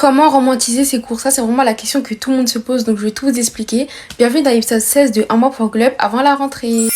Comment romantiser ses cours? Ça, c'est vraiment la question que tout le monde se pose, donc je vais tout vous expliquer. Bienvenue dans l'épisode 16 de Un mois pour Globe avant la rentrée.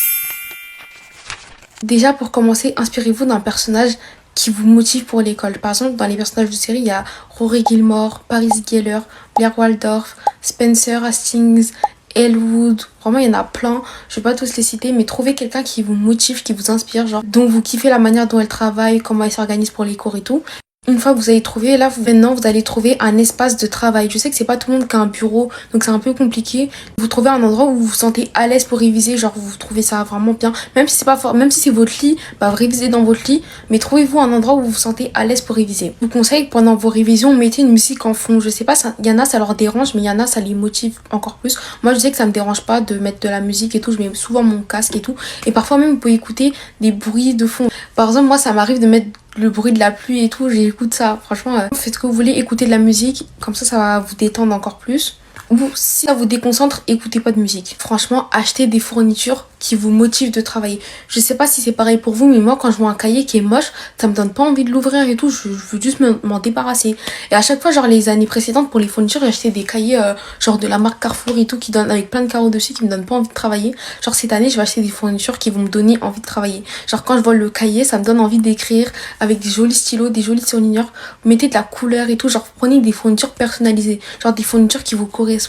Déjà, pour commencer, inspirez-vous d'un personnage qui vous motive pour l'école. Par exemple, dans les personnages de série, il y a Rory Gilmore, Paris Geller, Blair Waldorf, Spencer Hastings, Elwood. Vraiment, il y en a plein. Je vais pas tous les citer, mais trouvez quelqu'un qui vous motive, qui vous inspire, genre, dont vous kiffez la manière dont elle travaille, comment elle s'organise pour les cours et tout. Une fois que vous avez trouvé, là, maintenant, vous allez trouver un espace de travail. Je sais que c'est pas tout le monde qui a un bureau, donc c'est un peu compliqué. Vous trouvez un endroit où vous vous sentez à l'aise pour réviser, genre vous trouvez ça vraiment bien. Même si c'est pas fort, même si c'est votre lit, bah révisez dans votre lit, mais trouvez-vous un endroit où vous vous sentez à l'aise pour réviser. Je vous conseille que pendant vos révisions, mettez une musique en fond. Je sais pas, il y en a ça leur dérange, mais il y en a ça les motive encore plus. Moi, je sais que ça me dérange pas de mettre de la musique et tout. Je mets souvent mon casque et tout. Et parfois même, vous pouvez écouter des bruits de fond. Par exemple, moi, ça m'arrive de mettre le bruit de la pluie et tout, j'écoute ça. Franchement, faites ce que vous voulez, écoutez de la musique, comme ça va vous détendre encore plus. Ou si ça vous déconcentre, écoutez pas de musique. Franchement, achetez des fournitures qui vous motivent de travailler. Je sais pas si c'est pareil pour vous, mais moi, quand je vois un cahier qui est moche, ça me donne pas envie de l'ouvrir et tout. Je veux juste m'en débarrasser. Et à chaque fois, genre les années précédentes, pour les fournitures, j'ai acheté des cahiers genre de la marque Carrefour et tout, qui donnent avec plein de carreaux dessus, qui me donnent pas envie de travailler. Genre cette année, je vais acheter des fournitures qui vont me donner envie de travailler. Genre quand je vois le cahier, ça me donne envie d'écrire avec des jolis stylos, des jolis surligneurs. Vous mettez de la couleur et tout. Genre vous prenez des fournitures personnalisées. Genre des fournitures qui vous correspondent.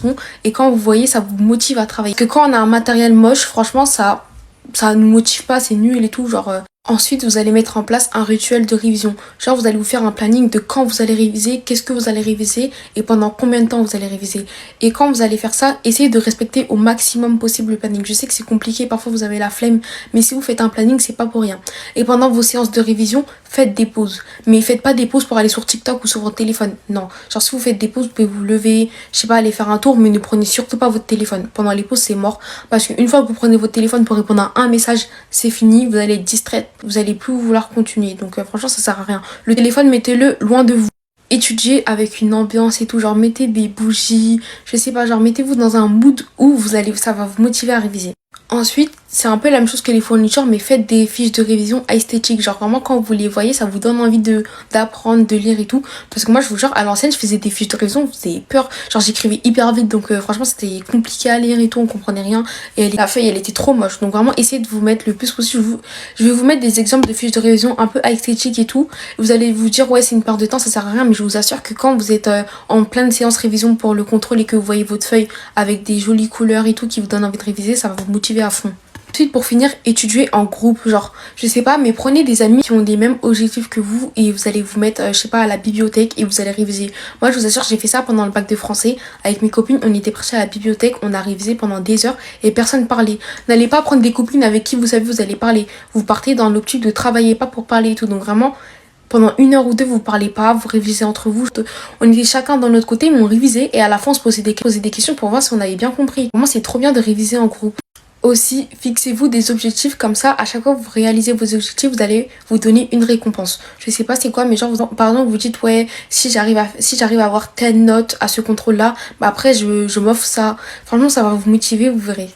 Et quand vous voyez, ça vous motive à travailler. Parce que quand on a un matériel moche, franchement, ça nous motive pas, c'est nul et tout, genre. Ensuite, vous allez mettre en place un rituel de révision. Genre, vous allez vous faire un planning de quand vous allez réviser, qu'est-ce que vous allez réviser et pendant combien de temps vous allez réviser. Et quand vous allez faire ça, essayez de respecter au maximum possible le planning. Je sais que c'est compliqué, parfois vous avez la flemme, mais si vous faites un planning, c'est pas pour rien. Et pendant vos séances de révision, faites des pauses. Mais faites pas des pauses pour aller sur TikTok ou sur votre téléphone. Non. Genre, si vous faites des pauses, vous pouvez vous lever, je sais pas, aller faire un tour, mais ne prenez surtout pas votre téléphone. Pendant les pauses, c'est mort. Parce qu'une fois que vous prenez votre téléphone pour répondre à un message, c'est fini, vous allez être distraite. Vous allez plus vouloir continuer, donc franchement ça sert à rien. Le téléphone, mettez-le loin de vous. Étudiez avec une ambiance et tout, genre mettez des bougies, je sais pas, genre mettez-vous dans un mood où ça va vous motiver à réviser. Ensuite, c'est un peu la même chose que les fournitures, mais faites des fiches de révision esthétiques. Genre vraiment quand vous les voyez, ça vous donne envie d'apprendre, de lire et tout. Parce que moi, je vous jure, à l'ancienne, je faisais des fiches de révision, c'était peur. Genre j'écrivais hyper vite, donc franchement, c'était compliqué à lire et tout, on comprenait rien. Et la feuille, elle était trop moche. Donc vraiment, essayez de vous mettre le plus possible. Je vais vous mettre des exemples de fiches de révision un peu esthétiques et tout. Vous allez vous dire, ouais, c'est une perte de temps, ça sert à rien. Mais je vous assure que quand vous êtes en pleine séance révision pour le contrôle et que vous voyez votre feuille avec des jolies couleurs et tout qui vous donnent envie de réviser, ça va vous motiver à fond. Ensuite, pour finir, étudiez en groupe, genre, je sais pas, mais prenez des amis qui ont les mêmes objectifs que vous et vous allez vous mettre, je sais pas, à la bibliothèque et vous allez réviser. Moi, je vous assure, j'ai fait ça pendant le bac de français. Avec mes copines, on était partis à la bibliothèque, on a révisé pendant des heures et personne parlait. N'allez pas prendre des copines avec qui vous savez vous allez parler. Vous partez dans l'optique de travailler, pas pour parler et tout. Donc vraiment, pendant 1 heure ou 2, vous parlez pas, vous révisez entre vous. On était chacun dans notre côté, mais on révisait et à la fin, on se posait des questions pour voir si on avait bien compris. Vraiment, c'est trop bien de réviser en groupe. Aussi, fixez-vous des objectifs comme ça. À chaque fois que vous réalisez vos objectifs, vous allez vous donner une récompense. Je sais pas c'est quoi, mais genre, par exemple, vous dites, ouais, si j'arrive à avoir telle note à ce contrôle-là, bah après, je m'offre ça. Franchement, ça va vous motiver, vous verrez.